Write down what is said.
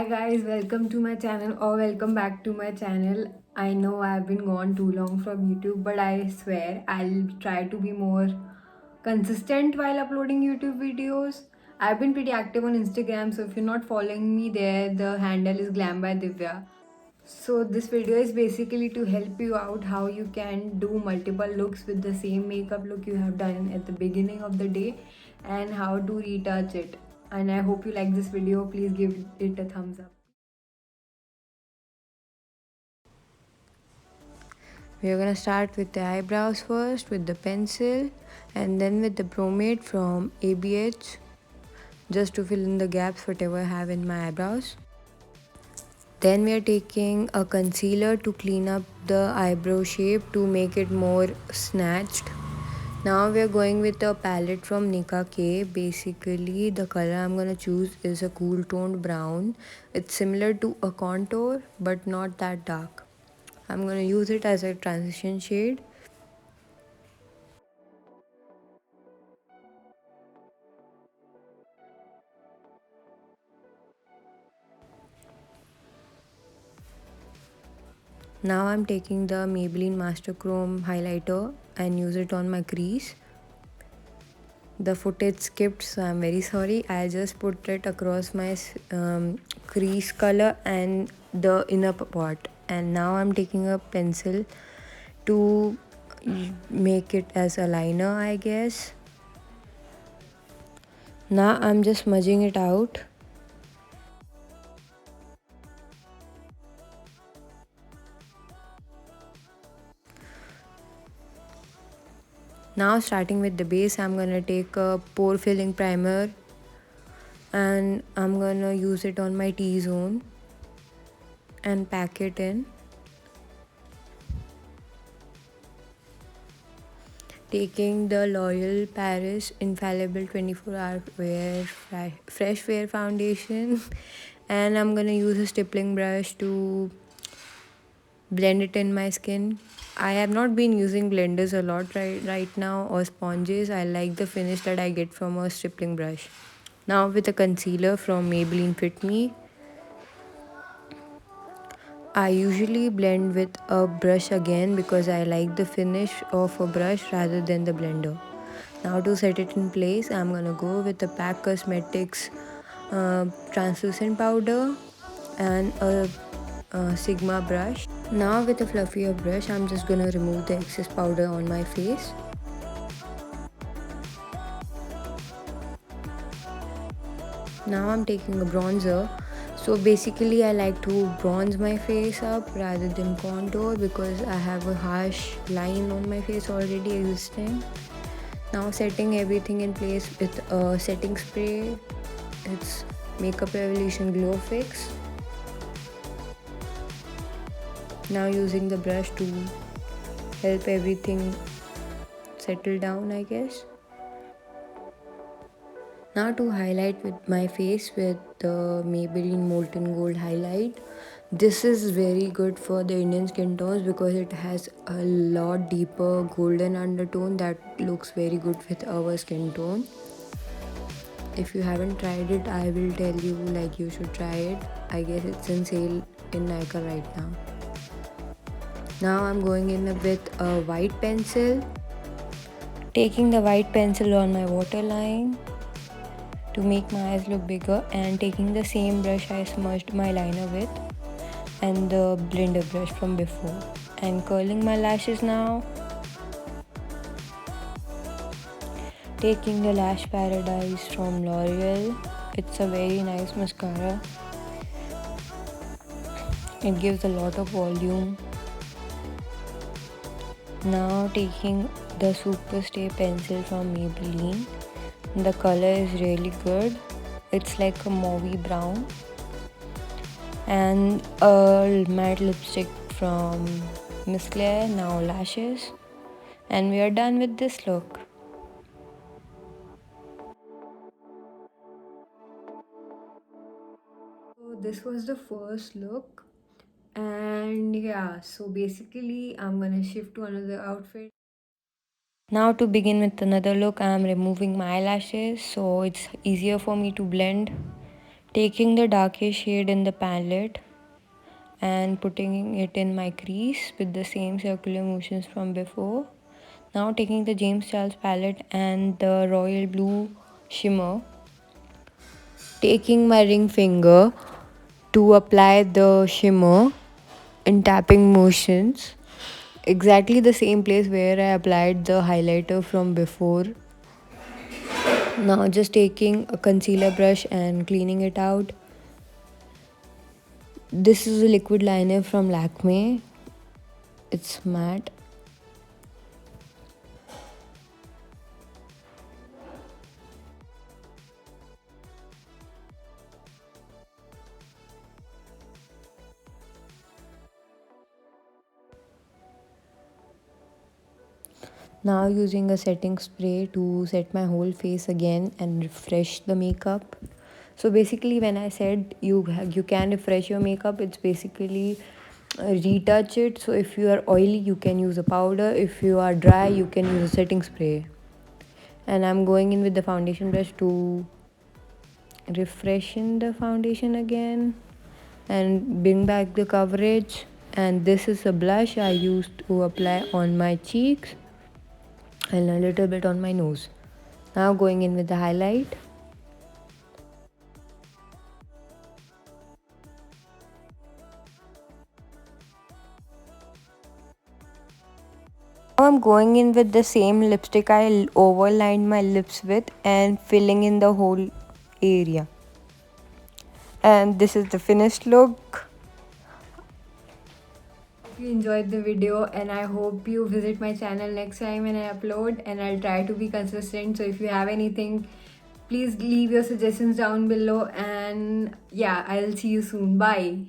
Hi guys, welcome to my channel or welcome back to my channel. I know I've been gone too long from YouTube, but I swear I'll try to be more consistent while uploading YouTube videos. I've been pretty active on Instagram, so if you're not following me there, the handle is Glam by Divya. So this video is basically to help you out how you can do multiple looks with the same makeup look you have done at the beginning of the day and how to retouch it. And I hope you like this video. Please give it a thumbs up. We are gonna start with the eyebrows first with the pencil and then with the pomade from ABH just to fill in the gaps whatever I have in my eyebrows. Then we are taking a concealer to clean up the eyebrow shape to make it more snatched. Now we are going with a palette from Nika K. Basically the color I'm gonna choose is a cool toned brown. It's similar to a contour but not that dark. I'm gonna use it as a transition shade. Now I'm taking the Maybelline Master Chrome highlighter and use it on my crease. The footage skipped, so I'm very sorry. I just put it across my crease color and the inner part. And now I'm taking a pencil to make it as a liner, I guess. Now I'm just smudging it out. Now starting with the base, I'm gonna take a pore filling primer and I'm gonna use it on my T-zone and pack it in. Taking the L'Oreal Paris Infallible 24-hour wear fresh wear foundation and I'm gonna use a stippling brush to blend it in my skin. I have not been using blenders a lot right now or sponges. I like the finish that I get from a stippling brush. Now with a concealer from Maybelline Fit Me, I usually blend with a brush again because I like the finish of a brush rather than the blender. Now to set it in place, I'm gonna go with the PAC Cosmetics translucent powder and a Sigma brush. Now with a fluffier brush, I'm just gonna remove the excess powder on my face. Now I'm taking a bronzer. So basically I like to bronze my face up rather than contour because I have a harsh line on my face already existing. Now setting everything in place with a setting spray. It's Makeup Revolution Glow Fix. Now using the brush to help everything settle down, I guess. Now to highlight with my face with the Maybelline Molten Gold highlight. This is very good for the Indian skin tones because it has a lot deeper golden undertone that looks very good with our skin tone. If you haven't tried it, I will tell you like you should try it. I guess it's in sale in Nykaa right now. Now I'm going in with a white pencil. Taking the white pencil on my waterline to make my eyes look bigger and taking the same brush I smudged my liner with and the blender brush from before and curling my lashes now. Taking the Lash Paradise from L'Oreal. It's a very nice mascara. It gives a lot of volume. Now taking the Super Stay pencil from Maybelline. The color is really good. It's like a mauvey brown. And a matte lipstick from Miss Claire, now lashes. And we are done with this look. So this was the first look. And yeah, so basically I'm gonna shift to another outfit. Now to begin with another look, I am removing my eyelashes so it's easier for me to blend. Taking the darkest shade in the palette and putting it in my crease with the same circular motions from before. Now taking the James Charles palette and the royal blue shimmer, taking my ring finger to apply the shimmer in tapping motions, exactly the same place where I applied the highlighter from before. Now just taking a concealer brush and cleaning it out. This is a liquid liner from Lakme. It's matte. Now using a setting spray to set my whole face again and refresh the makeup. So basically when I said you can refresh your makeup, it's basically retouch it. So if you are oily, you can use a powder. If you are dry, you can use a setting spray. And I'm going in with the foundation brush to refresh in the foundation again and bring back the coverage. And this is a blush I used to apply on my cheeks and a little bit on my nose. Now going in with the highlight. Now I'm going in with the same lipstick I overlined my lips with and filling in the whole area. And this is the finished look. Hope you enjoyed the video, and I hope you visit my channel next time when I upload, and I'll try to be consistent. So if you have anything, please leave your suggestions down below, and yeah, I'll see you soon. Bye.